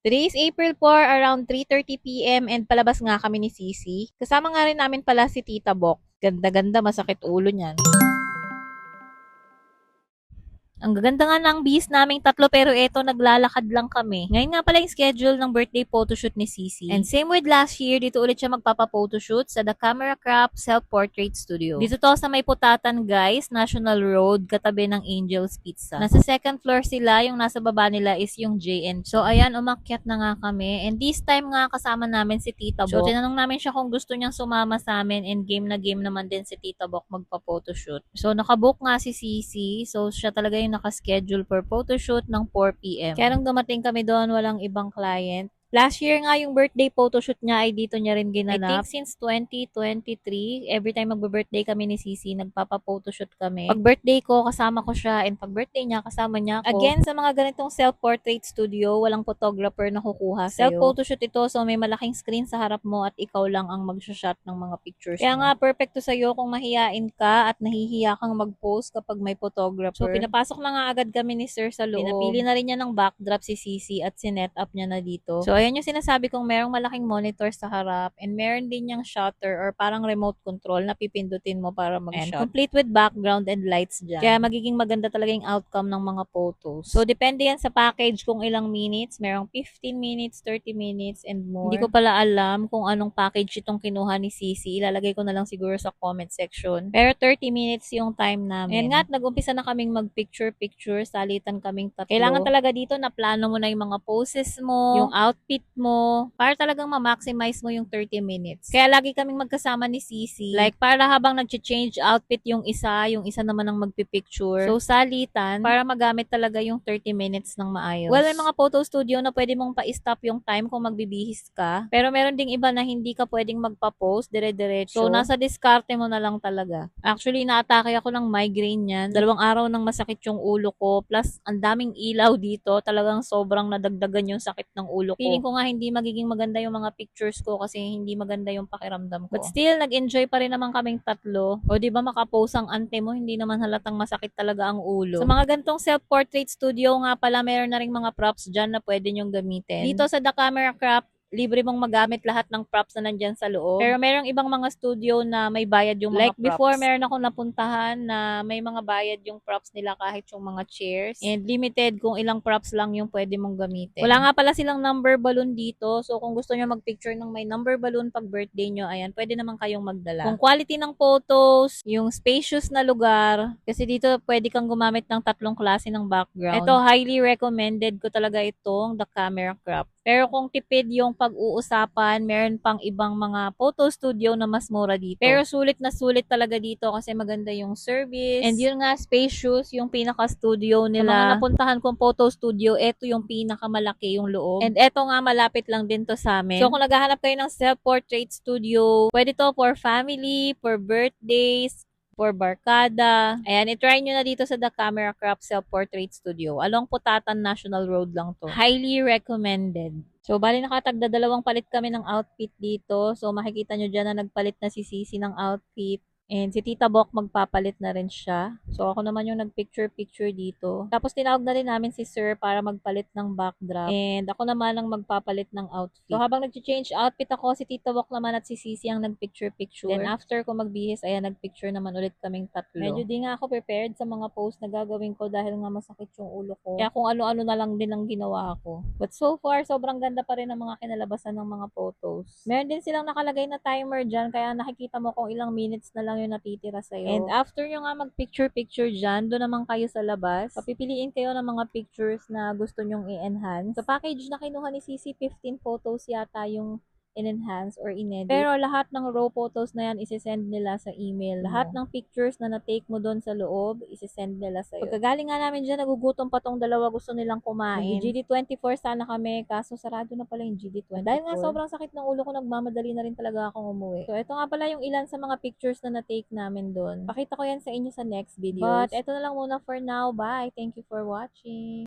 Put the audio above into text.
Today is April 4, around 3:30 PM and palabas nga kami ni Sisi. Kasama nga rin namin pala si Tita Bok. Ganda-ganda, masakit ulo niyan. Ang gaganda nga ng bis naming tatlo pero eto naglalakad lang kami. Ngayon nga pala yung schedule ng birthday photoshoot ni Sisi. And same with last year, dito ulit siya magpapa-photoshoot sa The Camera Crop Self-Portrait Studio. Dito to sa may Putatan guys, National Road, katabi ng Angel's Pizza. Nasa second floor sila, yung nasa baba nila is yung JN. So ayan, umakyat na nga kami. And this time nga kasama namin si Tita Bok. So tinanong namin siya kung gusto niyang sumama sa amin and game na game naman din si Tita Bok magpa-photoshoot. So nakabook nga si Sisi. So siya talaga yung naka-schedule for photoshoot ng 4 PM. Kaya nung dumating kami doon, walang ibang client. Last year nga yung birthday photoshoot niya ay dito niya rin ginanap. I think since 2023, every time magbe-birthday kami ni Sisi, nagpapa-photoshoot kami. Pag birthday ko, kasama ko siya, and pag birthday niya, kasama niya ako. Again, sa mga ganitong self-portrait studio, walang photographer na kukuha sa'yo. Self-photoshoot ito, so may malaking screen sa harap mo at ikaw lang ang mag-shot ng mga pictures mo. Kaya nga, perfect to sa'yo kung mahiyain ka at nahihiya kang mag-post kapag may photographer. So, pinapasok na nga agad kami ni Sir sa loob. Pinapili na rin niya ng backdrop si Sisi at sinet up niya na dito. So, ayan yung sinasabi kong merong malaking monitor sa harap and meron din yung shutter or parang remote control na pipindutin mo para mag-shot. And complete with background and lights dyan. Kaya magiging maganda talaga yung outcome ng mga photos. So, depende yan sa package kung ilang minutes. Merong 15 minutes, 30 minutes, and more. Hindi ko pala alam kung anong package itong kinuha ni Sisi. Ilalagay ko na lang siguro sa comment section. Pero 30 minutes yung time namin. And nga, nag-umpisa na kaming mag-picture-picture. Salitan kaming tatlo. Kailangan talaga dito na plano mo na yung mga poses mo, yung outfit mo, para talagang ma-maximize mo yung 30 minutes. Kaya lagi kaming magkasama ni Sisi. Like, para habang nag-change outfit yung isa naman ang magpipicture. So, salitan, para magamit talaga yung 30 minutes ng maayos. Well, may mga photo studio na pwede mong pa-stop yung time kung magbibihis ka. Pero meron ding iba na hindi ka pwedeng magpa-post, dire-diretso. So, nasa diskarte mo na lang talaga. Actually, naatake ako ng migraine yan. 2 araw nang masakit yung ulo ko. Plus, ang daming ilaw dito. Talagang sobrang nadagdagan yung sakit ng ulo ko. Feeling ko nga hindi magiging maganda yung mga pictures ko kasi hindi maganda yung pakiramdam ko. But still, nag-enjoy pa rin naman kaming tatlo. O di ba makapose ang ante mo, hindi naman halatang masakit talaga ang ulo. Sa mga gantong self-portrait studio nga pala, meron na ring mga props dyan na pwede nyong gamitin. Dito sa The Camera Crop, libre mong magamit lahat ng props na nandyan sa loob. Pero merong ibang mga studio na may bayad yung mga props. Like before, meron ako napuntahan na may mga bayad yung props nila kahit yung mga chairs. And limited kung ilang props lang yung pwede mong gamitin. Wala nga pala silang number balloon dito. So kung gusto nyo mag-picture ng may number balloon pag birthday nyo, ayan, pwede naman kayong magdala. Kung quality ng photos, yung spacious na lugar, kasi dito pwede kang gumamit ng 3 klase ng background. Ito, highly recommended ko talaga itong The Camera Crop. Pero kung tipid yung pag-uusapan, meron pang ibang mga photo studio na mas mura dito. Pero sulit na sulit talaga dito kasi maganda yung service. And yun nga, spacious yung pinaka-studio nila. Sa mga napuntahan kong photo studio, eto yung pinakamalaki yung loob. And eto nga, malapit lang din to sa amin. So kung naghahanap kayo ng self-portrait studio, pwede to for family, for birthdays, for barkada. Ayan, itry nyo na dito sa The Camera Crop Self-Portrait Studio. Along Putatan National Road lang to. Highly recommended. So, bali nakatagda 2 palit kami ng outfit dito. So, makikita nyo dyan na nagpalit na si Sisi ng outfit. And si Tita Bok magpapalit na rin siya. So, ako naman yung nag-picture-picture dito. Tapos, tinawag na rin namin si Sir para magpalit ng backdrop. And ako naman ang magpapalit ng outfit. So, habang nag-change outfit ako, si Tita Bok naman at si Sisi ang nag-picture-picture. Then, after ko magbihis, ayan, nag-picture naman ulit kaming tatlo. Medyo di nga ako prepared sa mga post na gagawin ko dahil nga masakit yung ulo ko. Kaya kung ano-ano na lang din ang ginawa ko. But so far, sobrang ganda pa rin ang mga kinalabasan ng mga photos. Meron din silang nakalagay na timer dyan, kaya nakikita mo kung ilang minutes na lang yung natitira sa'yo. And after nyo nga mag-picture-picture dyan, doon naman kayo sa labas. Papipiliin kayo ng mga pictures na gusto nyong i-enhance. Sa package na kinuha ni Sisi, 15 photos yata yung in-enhance or in-edit. Pero lahat ng raw photos na yan, isisend nila sa email. Lahat ng pictures na na-take mo doon sa loob, isisend nila sa'yo. Pagkagaling nga namin dyan, nagugutom pa tong dalawa, gusto nilang kumain. GD24 sana kami, kaso sarado na pala yung GD24. Dahil nga sobrang sakit ng ulo ko, nagmamadali na rin talaga akong umuwi. So, ito nga pala yung ilan sa mga pictures na na-take namin doon. Pakita ko yan sa inyo sa next videos. But, ito na lang muna for now. Bye! Thank you for watching!